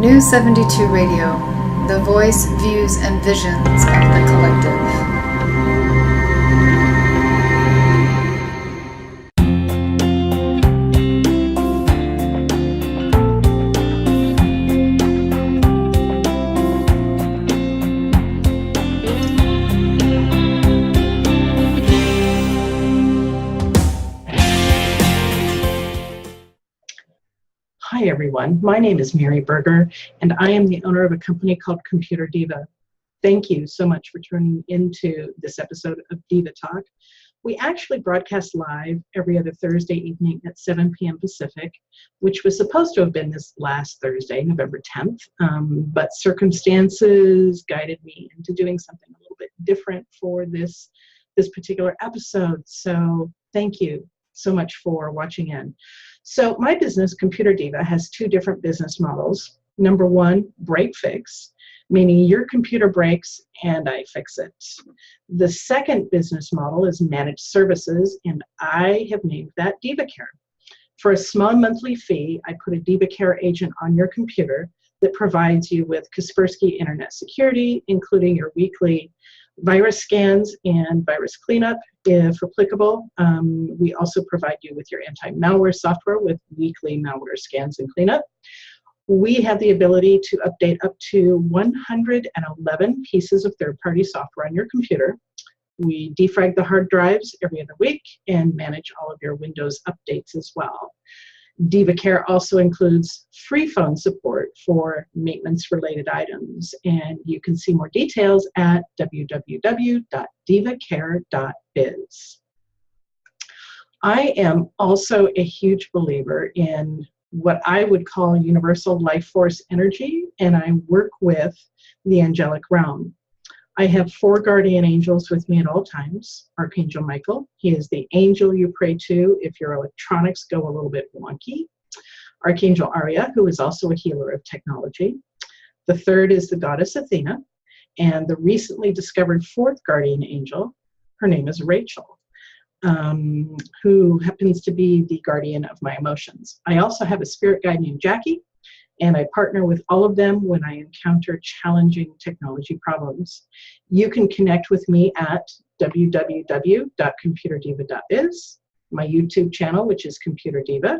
New 72 Radio, the voice, views, and visions of the collective. Hi everyone, my name is Mary Burger and I am the owner of a company called ComputerDiva. Thank you so much for tuning into this episode of Diva Talk. We actually broadcast live every other Thursday evening at 7 p.m. Pacific, which was supposed to have been this last Thursday, November 10th, but circumstances guided me into doing something a little bit different for this particular episode. So thank you so much for watching in. So my business, ComputerDiva, has two different business models. Number one, break fix, meaning your computer breaks and I fix it. The second business model is managed services, and I have named that DivaCare. For a small monthly fee, I put a DivaCare agent on your computer that provides you with Kaspersky Internet security, including your weekly virus scans and virus cleanup, if applicable. We also provide you with your anti-malware software with weekly malware scans and cleanup. We have the ability to update up to 111 pieces of third-party software on your computer. We defrag the hard drives every other week and manage all of your Windows updates as well. DivaCare also includes free phone support for maintenance-related items, and you can see more details at www.divacare.biz. I am also a huge believer in what I would call universal life force energy, and I work with the angelic realm. I have 4 guardian angels with me at all times. Archangel Michael, he is the angel you pray to if your electronics go a little bit wonky. Archangel Arya, who is also a healer of technology. The third is the goddess Athena, and the recently discovered 4th guardian angel, her name is Rachel, who happens to be the guardian of my emotions. I also have a spirit guide named Jackie, and I partner with all of them when I encounter challenging technology problems. You can connect with me at www.computerdiva.biz, my YouTube channel, which is ComputerDiva,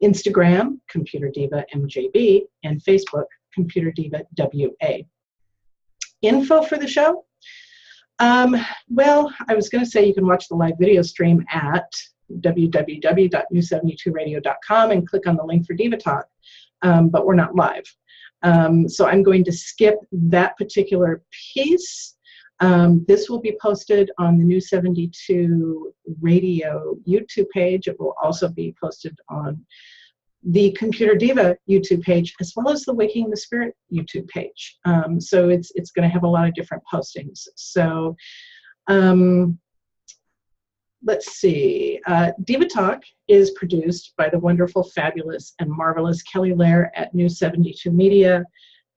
Instagram, ComputerDivaMJB, and Facebook, ComputerDivaWA. Info for the show? Well, I was going to say you can watch the live video stream at www.new72radio.com and click on the link for Diva Talk. But we're not live. So I'm going to skip that particular piece. This will be posted on the New 72 Radio YouTube page. It will also be posted on the ComputerDiva YouTube page, as well as the Waking the Spirit YouTube page. So it's going to have a lot of different postings. So let's see. Diva Talk is produced by the wonderful, fabulous, and marvelous Kelly Lair at New 72 Media.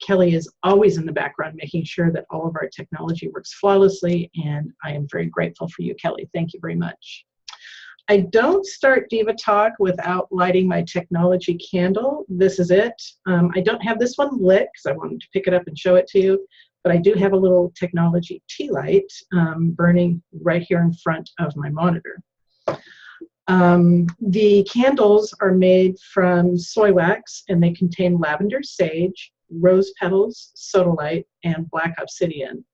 Kelly is always in the background making sure that all of our technology works flawlessly, and I am very grateful for you, Kelly. Thank you very much. I don't start Diva Talk without lighting my technology candle. This is it. I don't have this one lit because I wanted to pick it up and show it to you, but I do have a little technology tea light burning right here in front of my monitor. The candles are made from soy wax, and they contain lavender sage, rose petals, sodalite, and black obsidian.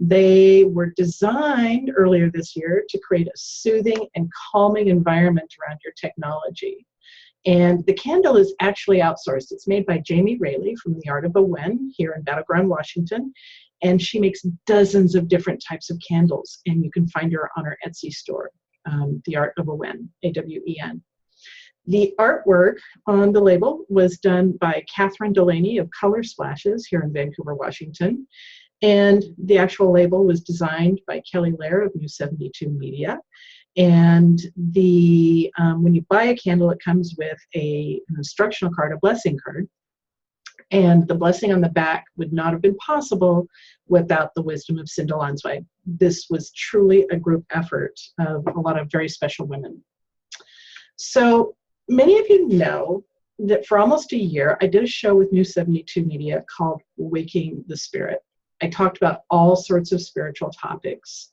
They were designed earlier this year to create a soothing and calming environment around your technology. And the candle is actually outsourced. It's made by Jamie Raley from The Art of a Wen here in Battleground, Washington. And she makes dozens of different types of candles. And you can find her on her Etsy store, The Art of a Wen, A-W-E-N. The artwork on the label was done by Catherine Delaney of Color Splashes here in Vancouver, Washington. And the actual label was designed by Kelly Lair of New 72 Media. And when you buy a candle, it comes with an instructional card, a blessing card. And the blessing on the back would not have been possible without the wisdom of Cinda Lansway. This was truly a group effort of a lot of very special women. So many of you know that for almost a year, I did a show with New 72 Media called Waking the Spirit. I talked about all sorts of spiritual topics.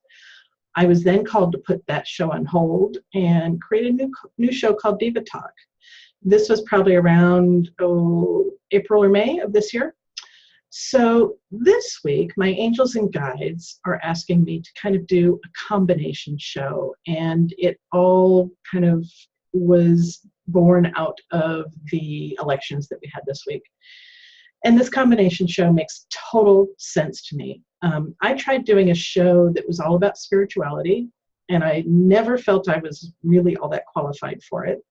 I was then called to put that show on hold and create a new show called Diva Talk. This was probably around April or May of this year. So this week, my angels and guides are asking me to kind of do a combination show, and it all kind of was born out of the elections that we had this week. And this combination show makes total sense to me. I tried doing a show that was all about spirituality, and I never felt I was really all that qualified for it.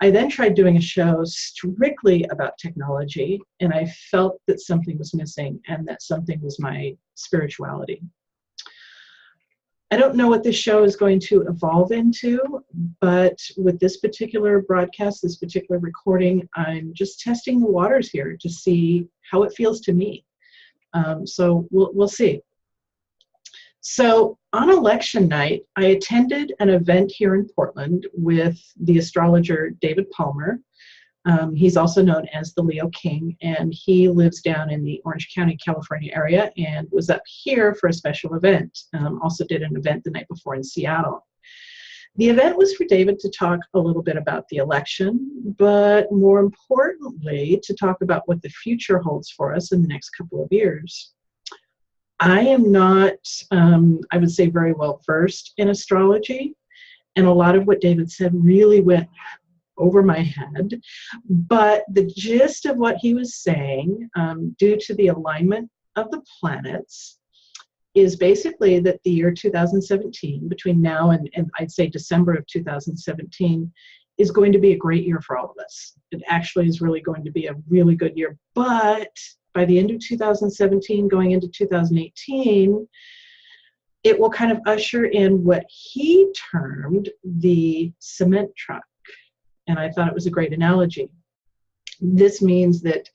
I then tried doing a show strictly about technology, and I felt that something was missing, and that something was my spirituality. I don't know what this show is going to evolve into, but with this particular broadcast, this particular recording, I'm just testing the waters here to see how it feels to me. So we'll see. So on election night, I attended an event here in Portland with the astrologer David Palmer. He's also known as the Leo King, and he lives down in the Orange County, California area, and was up here for a special event. Also did an event the night before in Seattle. The event was for David to talk a little bit about the election, but more importantly, to talk about what the future holds for us in the next couple of years. I am not, I would say, very well versed in astrology, and a lot of what David said really went over my head, but the gist of what he was saying, due to the alignment of the planets, is basically that the year 2017, between now and I'd say December of 2017, is going to be a great year for all of us. It actually is really going to be a really good year, but by the end of 2017, going into 2018, it will kind of usher in what he termed the cement truck. And I thought it was a great analogy. This means that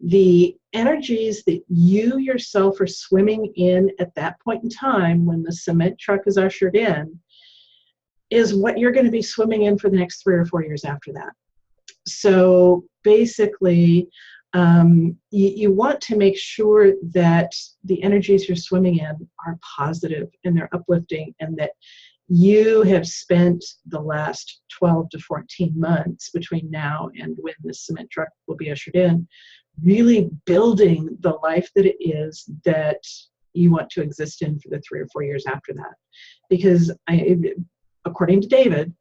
the energies that you yourself are swimming in at that point in time, when the cement truck is ushered in, is what you're going to be swimming in for the next 3 or 4 years after that. So basically, you want to make sure that the energies you're swimming in are positive and they're uplifting, and that you have spent the last 12 to 14 months between now and when the cement truck will be ushered in, really building the life that it is that you want to exist in for the 3 or 4 years after that. Because according to David,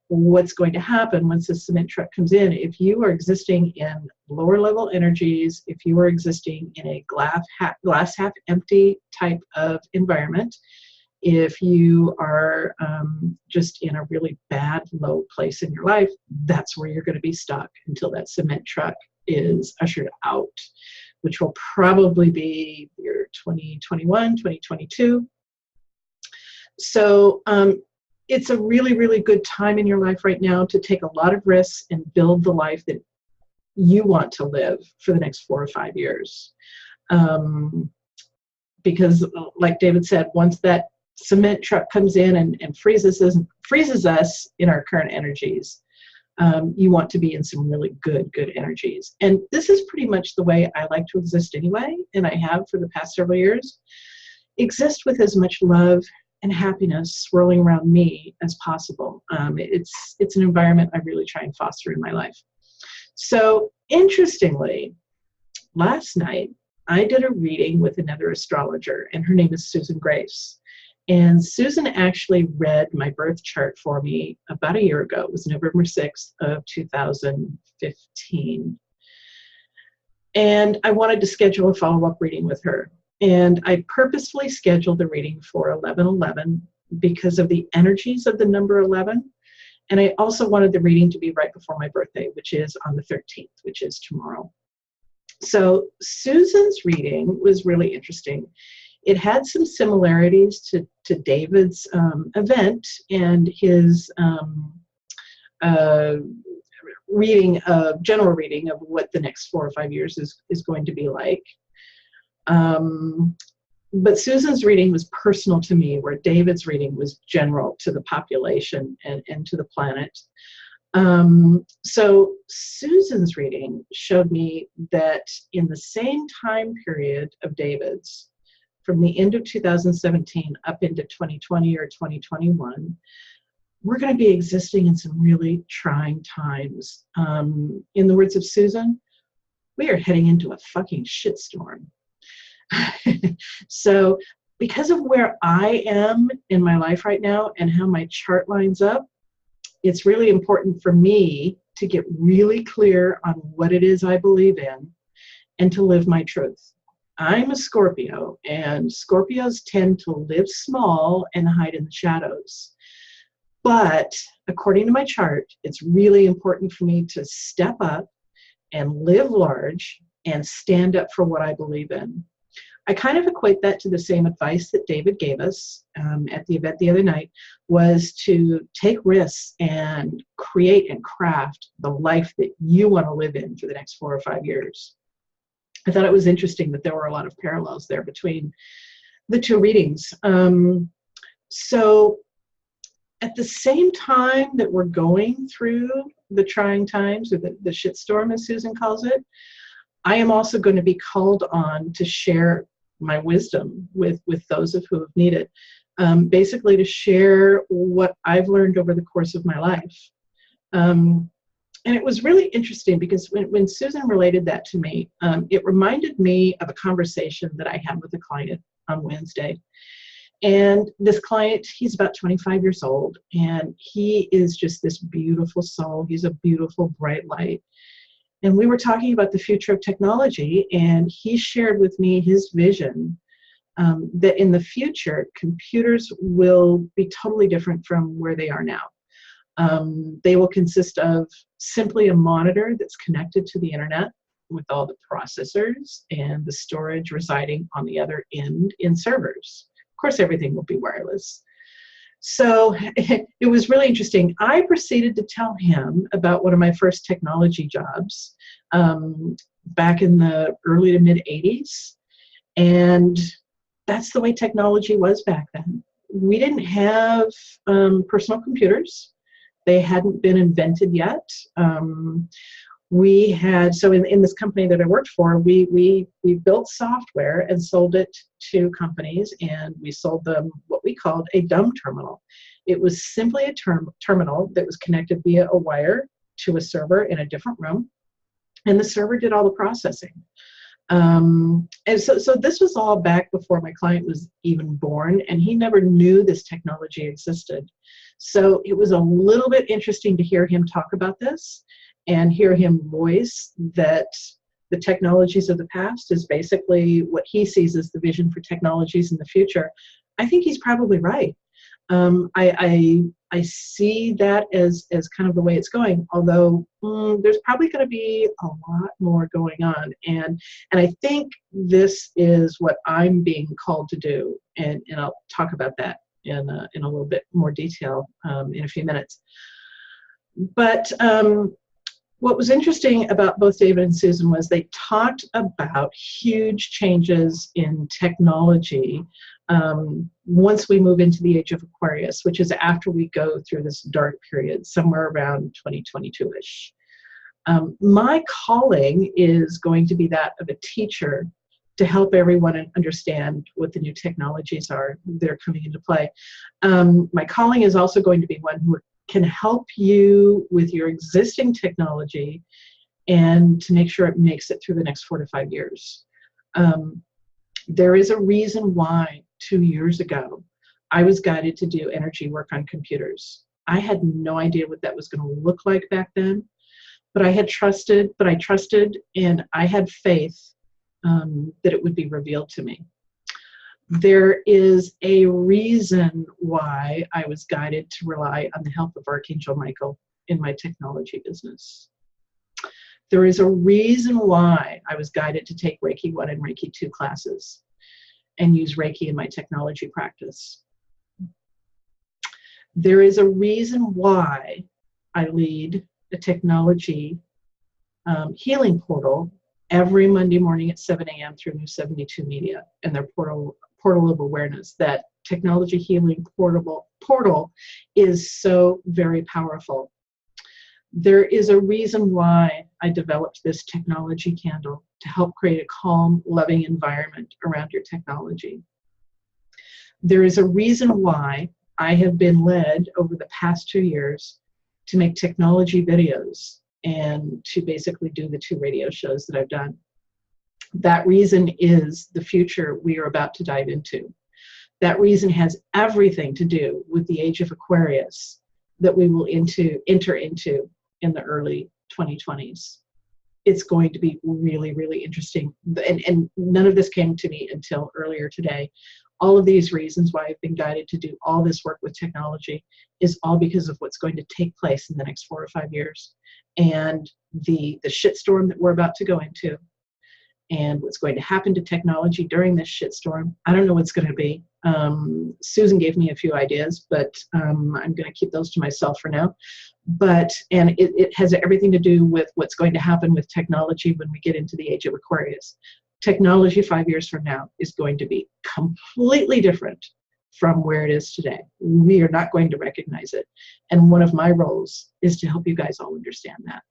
what's going to happen once the cement truck comes in, if you are existing in lower level energies, if you are existing in a glass half empty type of environment, if you are just in a really bad, low place in your life, that's where you're going to be stuck until that cement truck is ushered out, which will probably be year 2021, 2022. So it's a really, really good time in your life right now to take a lot of risks and build the life that you want to live for the next 4 or 5 years. Because like David said, once that cement truck comes in and freezes us in our current energies, you want to be in some really good energies. And this is pretty much the way I like to exist anyway, and I have for the past several years. Exist with as much love and happiness swirling around me as possible. It's an environment I really try and foster in my life. So interestingly, last night I did a reading with another astrologer, and her name is Susan Grace. And Susan actually read my birth chart for me about a year ago. It was November 6th of 2015. And I wanted to schedule a follow-up reading with her. And I purposefully scheduled the reading for 11/11 because of the energies of the number 11. And I also wanted the reading to be right before my birthday, which is on the 13th, which is tomorrow. So Susan's reading was really interesting. It had some similarities to David's event and his general reading of what the next 4 or 5 years is going to be like. But Susan's reading was personal to me, where David's reading was general to the population and to the planet. So Susan's reading showed me that in the same time period of David's, from the end of 2017 up into 2020 or 2021, we're going to be existing in some really trying times. In the words of Susan, we are heading into a fucking shitstorm. So because of where I am in my life right now and how my chart lines up, it's really important for me to get really clear on what it is I believe in and to live my truth. I'm a Scorpio, and Scorpios tend to live small and hide in the shadows. But according to my chart, it's really important for me to step up and live large and stand up for what I believe in. I kind of equate that to the same advice that David gave us at the event the other night, was to take risks and create and craft the life that you want to live in for the next 4 or 5 years. I thought it was interesting that there were a lot of parallels there between the two readings. So at the same time that we're going through the trying times, or the shitstorm, as Susan calls it, I am also going to be called on to share my wisdom with those of who have needed, basically to share what I've learned over the course of my life. And it was really interesting because when Susan related that to me, it reminded me of a conversation that I had with a client on Wednesday. And this client, he's about 25 years old, and he is just this beautiful soul. He's a beautiful, bright light. And we were talking about the future of technology, and he shared with me his vision that in the future, computers will be totally different from where they are now. They will consist of simply a monitor that's connected to the internet with all the processors and the storage residing on the other end in servers. Of course, everything will be wireless. So it was really interesting. I proceeded to tell him about one of my first technology jobs back in the early to mid 80s. And that's the way technology was back then. We didn't have personal computers. They hadn't been invented yet. We had, so in this company that I worked for, we built software and sold it to companies, and we sold them what we called a dumb terminal. It was simply a terminal that was connected via a wire to a server in a different room, and the server did all the processing. And so this was all back before my client was even born, and he never knew this technology existed. So it was a little bit interesting to hear him talk about this and hear him voice that the technologies of the past is basically what he sees as the vision for technologies in the future. I think he's probably right. I see that as kind of the way it's going, although there's probably going to be a lot more going on. And I think this is what I'm being called to do. And I'll talk about that in a little bit more detail in a few minutes. But what was interesting about both David and Susan was they talked about huge changes in technology once we move into the age of Aquarius, which is after we go through this dark period, somewhere around 2022-ish. My calling is going to be that of a teacher to help everyone understand what the new technologies are that are coming into play. My calling is also going to be one who can help you with your existing technology and to make sure it makes it through the next 4 to 5 years. There is a reason why 2 years ago I was guided to do energy work on computers. I had no idea what that was going to look like back then, but I trusted and I had faith that it would be revealed to me. There is a reason why I was guided to rely on the help of Archangel Michael in my technology business. There is a reason why I was guided to take Reiki 1 and Reiki 2 classes and use Reiki in my technology practice. There is a reason why I lead a technology healing portal every Monday morning at 7 a.m. through New 72 Media and their portal of awareness. That technology healing portal is so very powerful. There is a reason why I developed this technology candle to help create a calm, loving environment around your technology. There is a reason why I have been led over the past 2 years to make technology videos and to basically do the 2 radio shows that I've done. That reason is the future we are about to dive into. That reason has everything to do with the age of Aquarius that we will enter into in the early 2020s. It's going to be really, really interesting. And none of this came to me until earlier today. All of these reasons why I've been guided to do all this work with technology is all because of what's going to take place in the next 4 or 5 years. And the shitstorm that we're about to go into, and what's going to happen to technology during this shitstorm. I don't know what's going to be. Susan gave me a few ideas, but I'm going to keep those to myself for now. And it has everything to do with what's going to happen with technology when we get into the age of Aquarius. Technology 5 years from now is going to be completely different from where it is today. We are not going to recognize it. And one of my roles is to help you guys all understand that.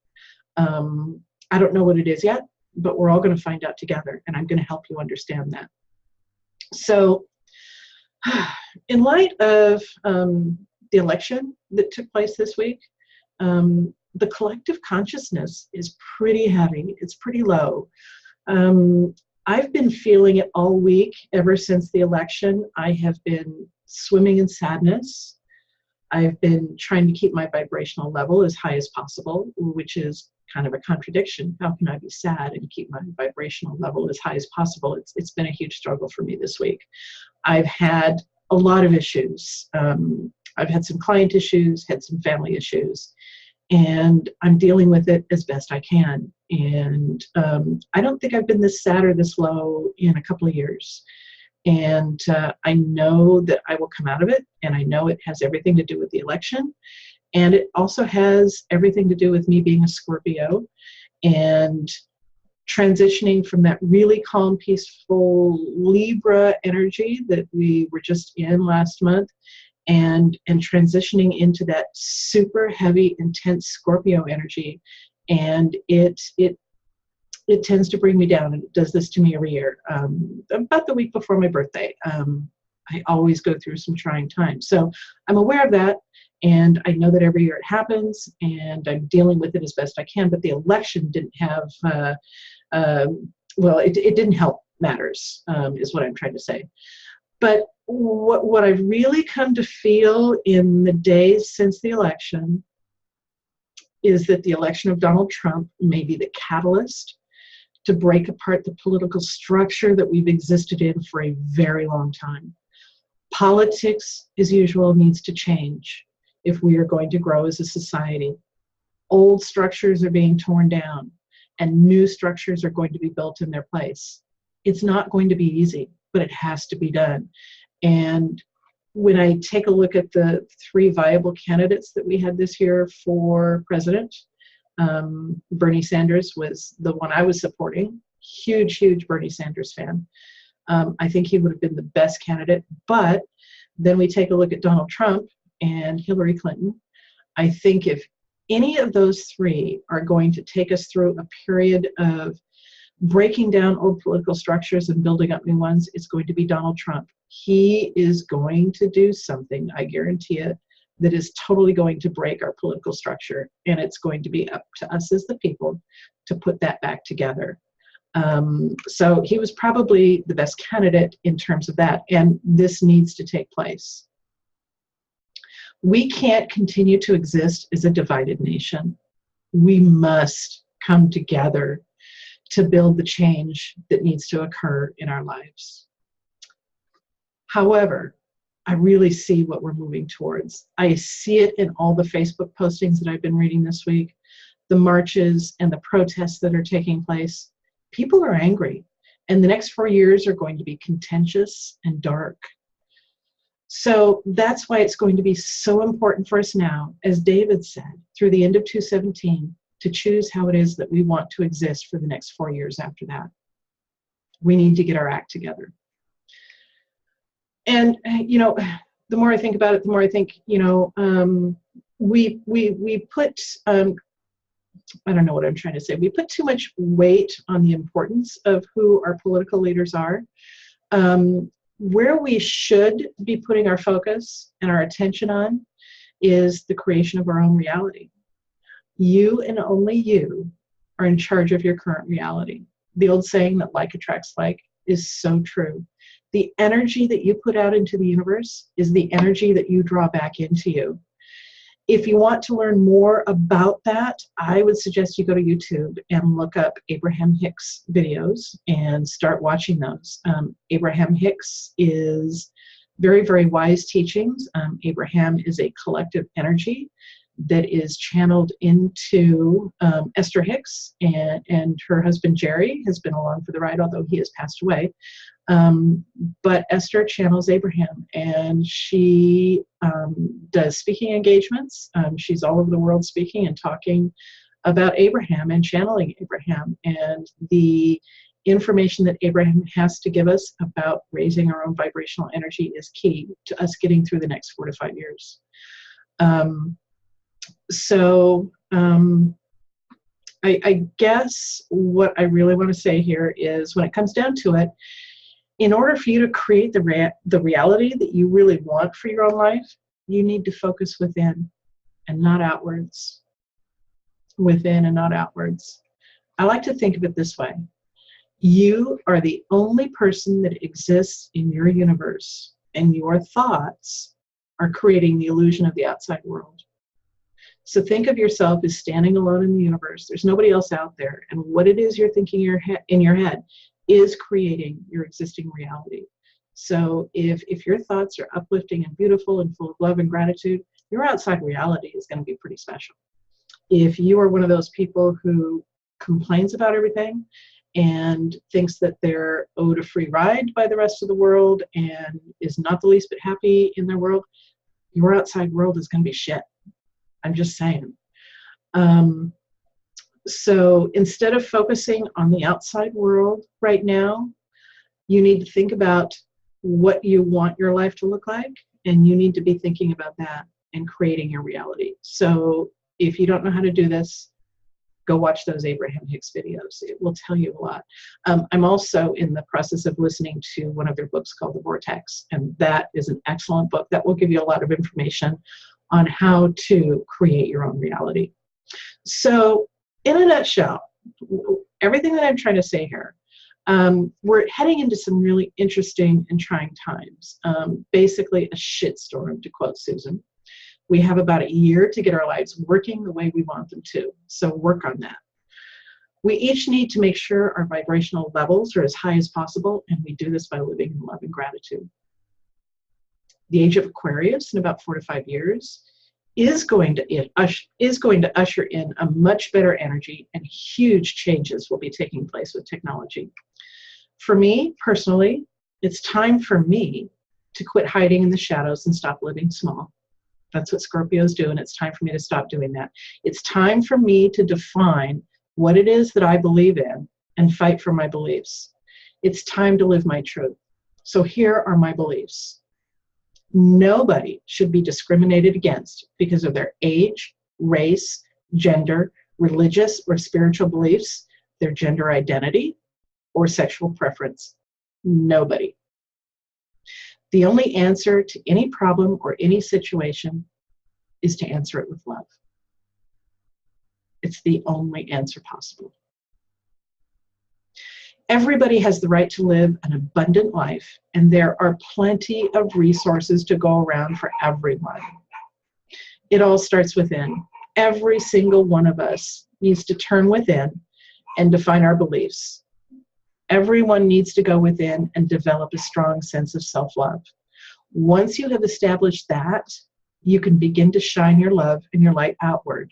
I don't know what it is yet, but we're all going to find out together, and I'm going to help you understand that. So in light of the election that took place this week, the collective consciousness is pretty heavy. It's pretty low. I've been feeling it all week ever since the election. I have been swimming in sadness. I've been trying to keep my vibrational level as high as possible, which is kind of a contradiction. How can I be sad and keep my vibrational level as high as possible? It's been a huge struggle for me this week. I've had a lot of issues. I've had some client issues, had some family issues, and I'm dealing with it as best I can. And I don't think I've been this sad or this low in a couple of years. And I know that I will come out of it, and I know it has everything to do with the election. And it also has everything to do with me being a Scorpio and transitioning from that really calm, peaceful Libra energy that we were just in last month and transitioning into that super heavy, intense Scorpio energy. And it tends to bring me down, and it does this to me every year. About the week before my birthday, I always go through some trying times. So I'm aware of that, and I know that every year it happens, and I'm dealing with it as best I can. But the election didn't have, it didn't help matters, is what I'm trying to say. But what I've really come to feel in the days since the election is that the election of Donald Trump may be the catalyst to break apart the political structure that we've existed in for a very long time. Politics, as usual, needs to change if we are going to grow as a society. Old structures are being torn down, and new structures are going to be built in their place. It's not going to be easy, but it has to be done. And when I take a look at the 3 viable candidates that we had this year for president, Bernie Sanders was the one I was supporting. Huge Bernie Sanders fan. I think he would have been the best candidate. But then we take a look at Donald Trump and Hillary Clinton. I think if any of those 3 are going to take us through a period of breaking down old political structures and building up new ones, it's going to be Donald Trump. He is going to do something, I guarantee it, that is totally going to break our political structure. And it's going to be up to us as the people to put that back together. So he was probably the best candidate in terms of that. And this needs to take place. We can't continue to exist as a divided nation. We must come together to build the change that needs to occur in our lives. However, I really see what we're moving towards. I see it in all the Facebook postings that I've been reading this week, the marches and the protests that are taking place. People are angry, and the next 4 years are going to be contentious and dark. So that's why it's going to be so important for us now, as David said, through the end of 2017, to choose how it is that we want to exist for the next 4 years after that. We need to get our act together. And, the more I think about it, the more I think, we put I don't know what I'm trying to say. We put too much weight on the importance of who our political leaders are. Where we should be putting our focus and our attention on is the creation of our own reality. You and only you are in charge of your current reality. The old saying that like attracts like is so true. The energy that you put out into the universe is the energy that you draw back into you. If you want to learn more about that, I would suggest you go to YouTube and look up Abraham Hicks videos and start watching those. Abraham Hicks is very, very wise teachings. Abraham is a collective energy that is channeled into Esther Hicks, and her husband Jerry has been along for the ride, although he has passed away. But Esther channels Abraham, and she does speaking engagements. She's all over the world speaking and talking about Abraham and channeling Abraham, and the information that Abraham has to give us about raising our own vibrational energy is key to us getting through the next 4 to 5 years. I guess what I really want to say here is, when it comes down to it, in order for you to create the reality that you really want for your own life, you need to focus within and not outwards. Within and not outwards. I like to think of it this way. You are the only person that exists in your universe, and your thoughts are creating the illusion of the outside world. So think of yourself as standing alone in the universe. There's nobody else out there, and what it is you're thinking in your head is creating your existing reality. So if your thoughts are uplifting and beautiful and full of love and gratitude, your outside reality is going to be pretty special. If you are one of those people who complains about everything and thinks that they're owed a free ride by the rest of the world and is not the least bit happy in their world, your outside world is going to be shit. I'm just saying. So instead of focusing on the outside world right now, you need to think about what you want your life to look like, and you need to be thinking about that and creating your reality. So if you don't know how to do this, go watch those Abraham Hicks videos. It will tell you a lot. I'm also in the process of listening to one of their books called The Vortex, and that is an excellent book that will give you a lot of information on how to create your own reality. So in a nutshell, everything that I'm trying to say here, we're heading into some really interesting and trying times. Basically a shitstorm, to quote Susan. We have about a year to get our lives working the way we want them to, so work on that. We each need to make sure our vibrational levels are as high as possible, and we do this by living in love and gratitude. The age of Aquarius, in about 4 to 5 years, is going to usher in a much better energy, and huge changes will be taking place with technology. For me, personally, it's time for me to quit hiding in the shadows and stop living small. That's what Scorpios do, and it's time for me to stop doing that. It's time for me to define what it is that I believe in and fight for my beliefs. It's time to live my truth. So here are my beliefs. Nobody should be discriminated against because of their age, race, gender, religious or spiritual beliefs, their gender identity, or sexual preference. Nobody. The only answer to any problem or any situation is to answer it with love. It's the only answer possible. Everybody has the right to live an abundant life, and there are plenty of resources to go around for everyone. It all starts within. Every single one of us needs to turn within and define our beliefs. Everyone needs to go within and develop a strong sense of self-love. Once you have established that, you can begin to shine your love and your light outward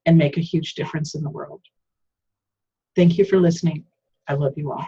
and make a huge difference in the world. Thank you for listening. I love you all.